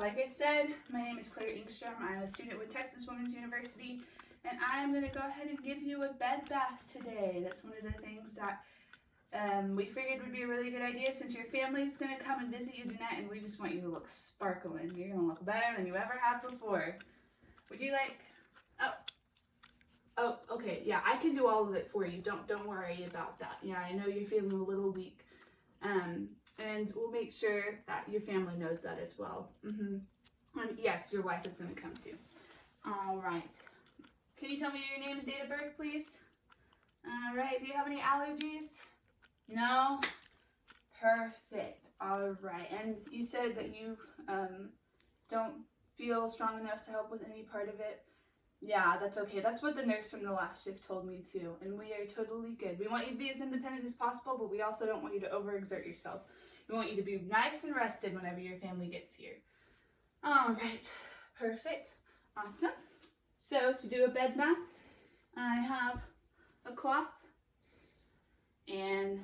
Like I said, my name is Claire Engstrom. I'm a student with Texas Women's University, and I am going to go ahead and give you a bed bath today. That's one of the things that we figured would be a really good idea since your family's going to come and visit you tonight, and we just want you to look sparkling. You're going to look better than you ever have before. Would you like... Oh, okay. Yeah, I can do all of it for you. Don't worry about that. Yeah, I know you're feeling a little weak. And we'll make sure that your family knows that as well. And yes, your wife is going to come too. All right. Can you tell me your name and date of birth, please? All right. Do you have any allergies? No? Perfect. All right. And you said that you don't feel strong enough to help with any part of it. Yeah, that's okay. That's what the nurse from the last shift told me too. And we are totally good. We want you to be as independent as possible, but we also don't want you to overexert yourself. We want you to be nice and rested whenever your family gets here. All right. Perfect. Awesome. So to do a bed bath, I have a cloth, and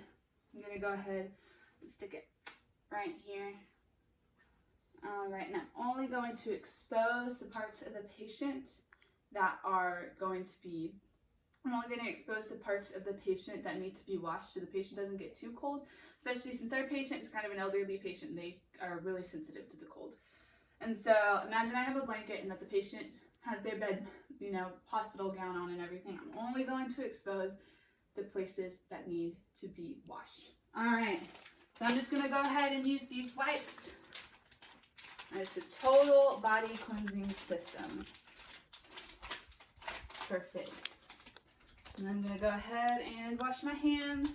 I'm going to go ahead and stick it right here. All right. And I'm only going to expose the parts of the patient that are going to be, I'm only going to expose the parts of the patient that need to be washed so the patient doesn't get too cold, especially since our patient is kind of an elderly patient and they are really sensitive to the cold. And so imagine I have a blanket and that the patient has their bed, hospital gown on and everything. I'm only going to expose the places that need to be washed. All right, so I'm just going to go ahead and use these wipes. And it's a total body cleansing system. Perfect. And I'm going to go ahead and wash my hands.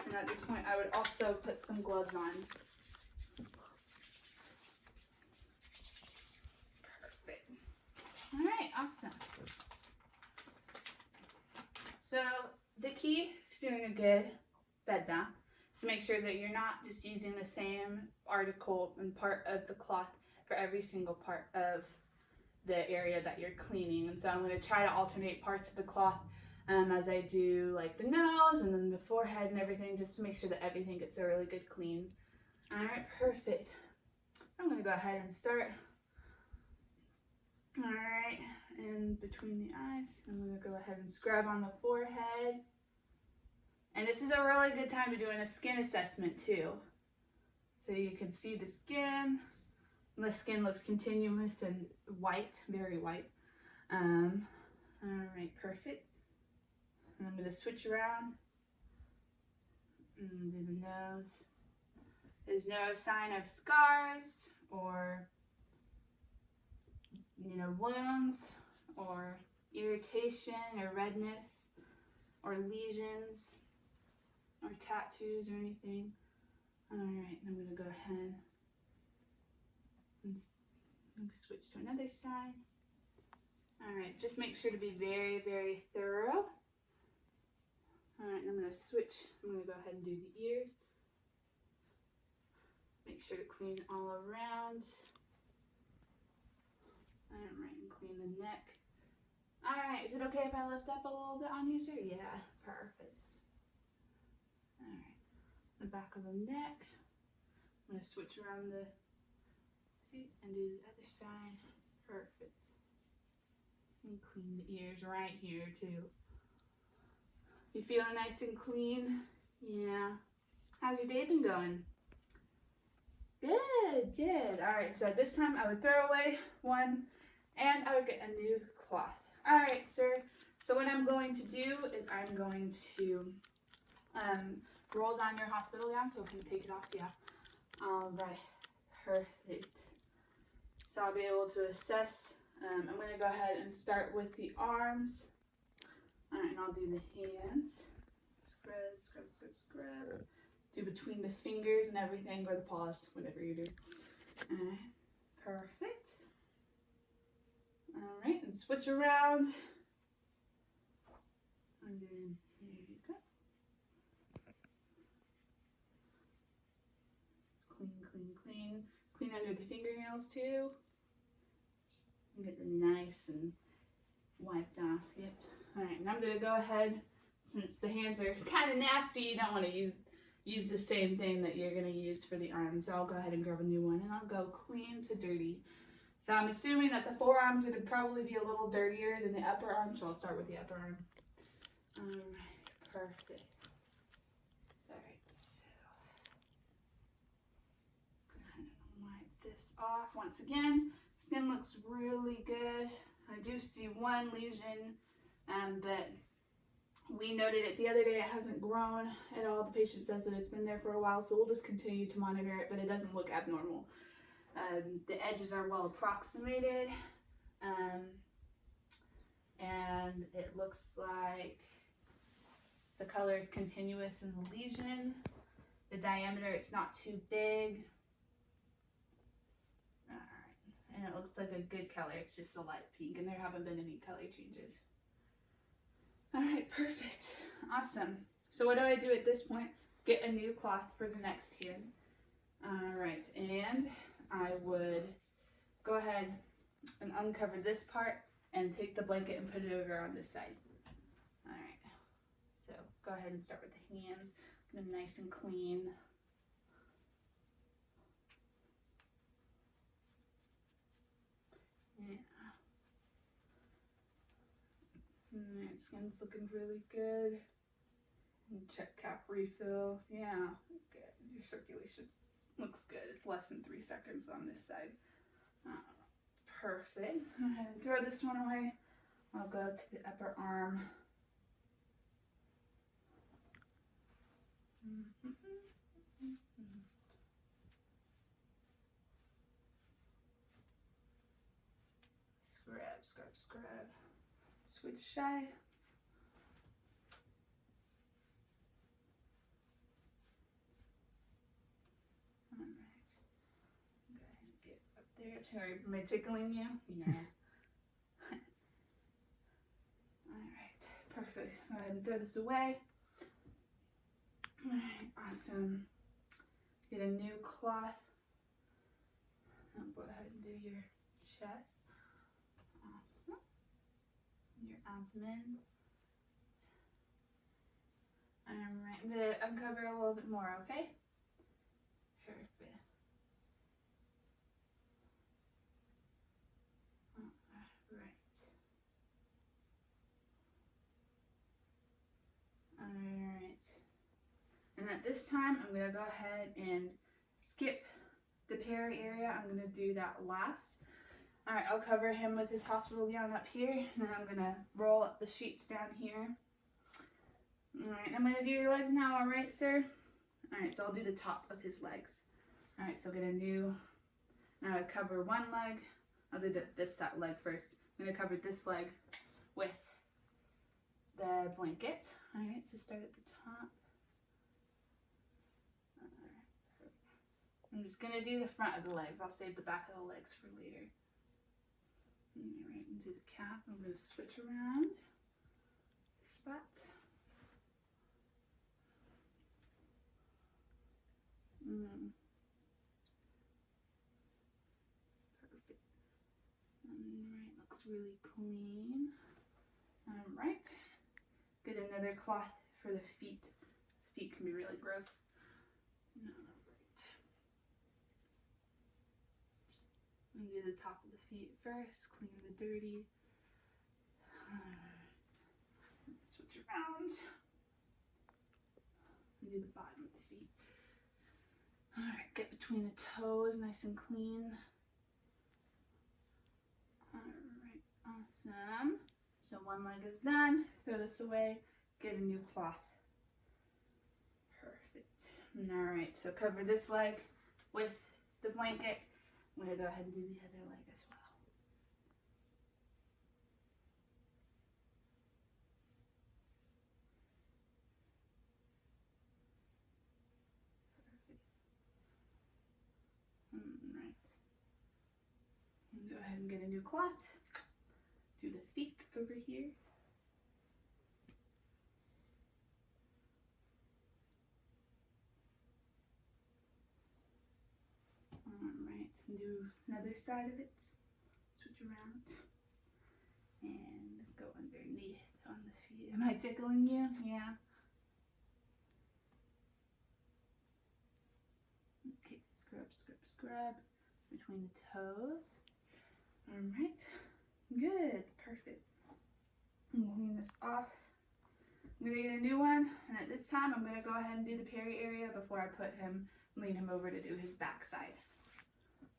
And at this point, I would also put some gloves on. Perfect. All right, awesome. So the key to doing a good bed bath is to make sure that you're not just using the same article and part of the cloth for every single part of the area that you're cleaning. And so I'm going to try to alternate parts of the cloth as I do like the nose and then the forehead and everything, just to make sure that everything gets a really good clean. All right, perfect. I'm going to go ahead and start. All right, in between the eyes, I'm going to go ahead and scrub on the forehead. And this is a really good time to do a skin assessment too. So you can see the skin. The skin looks continuous and white, very white. All right, perfect. And I'm going to switch around and do the nose. There's no sign of scars or, wounds or irritation or redness or lesions or tattoos or anything. All right, I'm going to go ahead and switch to another side. All right, just make sure to be very, very thorough. All right, and I'm going to switch. I'm going to go ahead and do the ears. Make sure to clean all around. All right, and clean the neck. All right, is it okay if I lift up a little bit on you, sir? Yeah, perfect. All right, the back of the neck. I'm going to switch around the feet and do the other side. Perfect. And clean the ears right here too. You feeling nice and clean? Yeah. How's your day been going? Good, good. All right, so this time I would throw away one and I would get a new cloth. All right, sir. So what I'm going to do is I'm going to roll down your hospital gown, so can you take it off? Yeah. All right, perfect. So I'll be able to assess. I'm going to go ahead and start with the arms. All right, and I'll do the hands. Scrub, scrub, scrub, scrub. Do between the fingers and everything, or the paws, whatever you do. All right, perfect. All right, and switch around. And then here you go. Clean, clean, clean. Clean under the fingernails too. And get them nice and wiped off. Yep. All right, and I'm gonna go ahead, since the hands are kind of nasty, you don't want to use the same thing that you're going to use for the arms. So I'll go ahead and grab a new one and I'll go clean to dirty. So I'm assuming that the forearm's going to probably be a little dirtier than the upper arm, so I'll start with the upper arm. Alright, perfect. Alright, so go ahead and wipe this off. Once again, skin looks really good. I do see one lesion, but we noted it the other day. It hasn't grown at all. The patient says that it's been there for a while, so we'll just continue to monitor it, but it doesn't look abnormal. The edges are well approximated, and it looks like the color is continuous in the lesion. The diameter, it's not too big. Alright, and it looks like a good color. It's just a light pink, and there haven't been any color changes. Alright, perfect. Awesome. So what do I do at this point? Get a new cloth for the next hand. Alright, and I would go ahead and uncover this part and take the blanket and put it over on this side. Alright, so go ahead and start with the hands. Get them nice and clean. Yeah. Alright, skin's looking really good. And check cap refill. Yeah, good. Your circulation looks good. It's less than 3 seconds on this side. Perfect. Go ahead and throw this one away. I'll go to the upper arm. Scrub, scrub, scrub. Switch sides. Sorry, am I tickling you? Yeah. Alright, perfect. Go ahead and throw this away. Alright, awesome. Get a new cloth. I'll go ahead and do your chest. Awesome. Your abdomen. Alright, I'm going to uncover a little bit more, okay? Perfect. Alright, and at this time I'm going to go ahead and skip the peri area. I'm going to do that last. Alright, I'll cover him with his hospital gown up here, and then I'm going to roll up the sheets down here. Alright, I'm going to do your legs now, alright sir? Alright, so I'll do the top of his legs. Alright, so get a new, now I cover one leg. I'll do this leg first. I'm going to cover this leg with the blanket. Alright, so start at the top. I'm just going to do the front of the legs. I'll save the back of the legs for later. Alright, and do the calf. I'm going to switch around. Spot. Perfect. Alright, looks really clean. Alright. Get another cloth for the feet. His feet can be really gross. Alright. I'm going to do the top of the feet first, clean the dirty. Switch around. And do the bottom of the feet. Alright, get between the toes nice and clean. Alright, awesome. So one leg is done. Throw this away. Get a new cloth. Perfect. Alright, so cover this leg with the blanket. I'm going to go ahead and do the other leg as well. Perfect. Alright. And go ahead and get a new cloth. Do the feet over here. Alright, and do another side of it. Switch around. And go underneath on the feet. Am I tickling you? Yeah. Scrub, scrub, scrub between the toes. All right. Good. Perfect. I'm gonna clean this off. I'm gonna get a new one, and at this time I'm gonna go ahead and do the peri area before I lean him over to do his backside.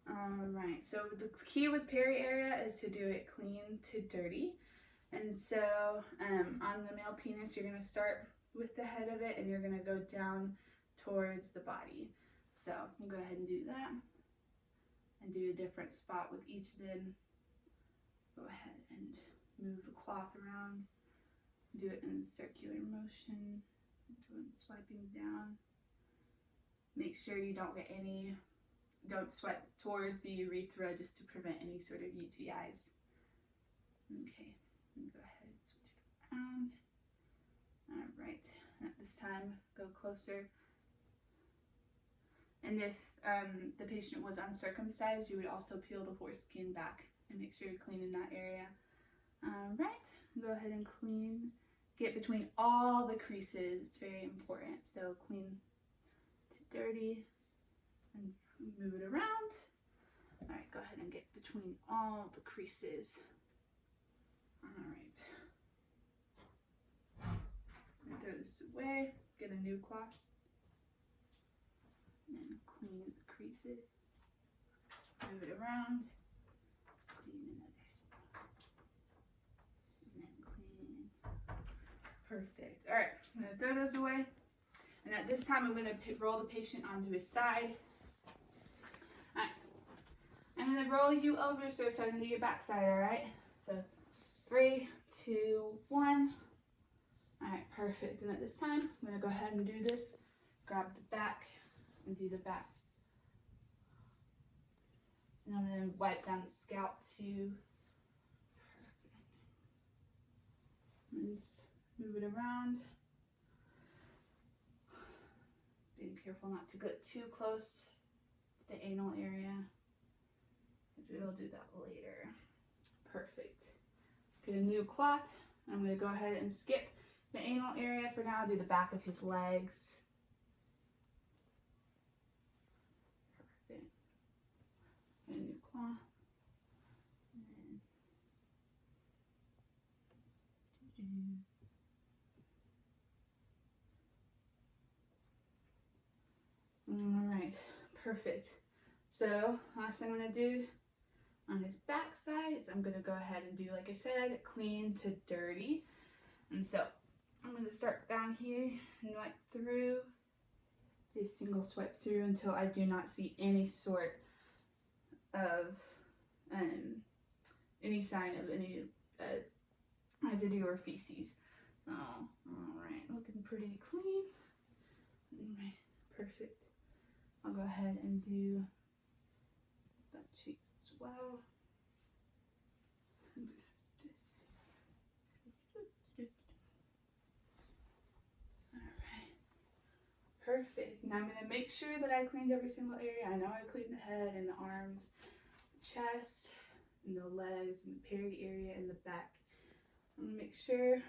Alright, so the key with peri area is to do it clean to dirty. And so on the male penis, you're gonna start with the head of it and you're gonna go down towards the body. So we'll go ahead and do that and do a different spot with each limb. Go ahead and move the cloth around. Do it in circular motion, swiping down. Make sure you don't swipe towards the urethra just to prevent any sort of UTIs. Okay, go ahead and switch it around. All right, at this time, go closer. And if the patient was uncircumcised, you would also peel the foreskin back and make sure you're cleaning that area. All right, go ahead and clean. Get between all the creases, it's very important. So clean to dirty and move it around. All right, go ahead and get between all the creases. All right. Throw this away, get a new cloth. And clean the creases. Move it around. Clean another spot. And then clean. Perfect. All right, I'm gonna throw those away. And at this time, I'm gonna roll the patient onto his side. All right, I'm gonna roll you over so I can do your backside, all right? So 3, 2, 1. All right, perfect. And at this time, I'm gonna go ahead and do this. Grab the back and do the back. And I'm gonna wipe down the scalp too. And move it around. Being careful not to get too close to the anal area, because we will do that later. Perfect. Get a new cloth. I'm going to go ahead and skip the anal area for now. Do the back of his legs. Perfect. Get a new cloth. Alright, perfect. So, last thing I'm going to do on his back side is I'm going to go ahead and do, like I said, clean to dirty. And so, I'm going to start down here and wipe through. Do a single swipe through until I do not see any sort of, any sign of any residue or feces. Oh, alright, looking pretty clean. Alright, perfect. I'll go ahead and do butt cheeks as well. Alright, perfect. Now I'm going to make sure that I cleaned every single area. I know I cleaned the head and the arms, the chest, and the legs, and the peri area, and the back. I'm going to make sure.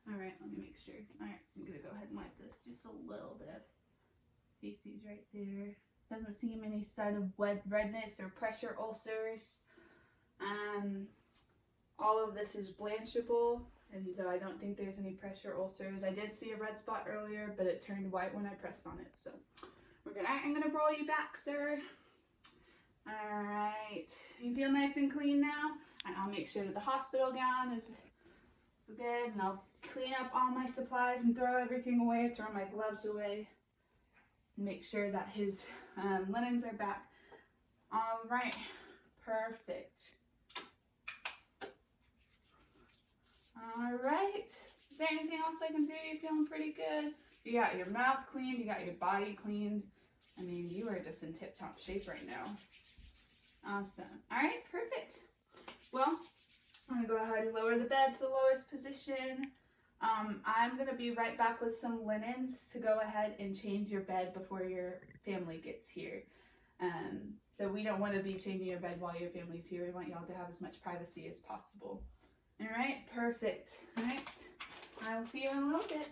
Alright, let me make sure. Alright, I'm going to go ahead and wipe this just a little bit. Feces right there. Doesn't seem any sign of redness or pressure ulcers. All of this is blanchable, and so I don't think there's any pressure ulcers. I did see a red spot earlier, but it turned white when I pressed on it. So I'm gonna roll you back, sir. All right, you feel nice and clean now, and I'll make sure that the hospital gown is good, and I'll clean up all my supplies and throw everything away, throw my gloves away. Make sure that his linens are back. All right, perfect. All right, is there anything else I can do? You feeling pretty good? You got your mouth cleaned, you got your body cleaned. I mean, you are just in tip-top shape right now. Awesome. All right, perfect. Well, I'm gonna go ahead and lower the bed to the lowest position. I'm going to be right back with some linens to go ahead and change your bed before your family gets here. So we don't want to be changing your bed while your family's here. We want y'all to have as much privacy as possible. All right, perfect. All right, I will see you in a little bit.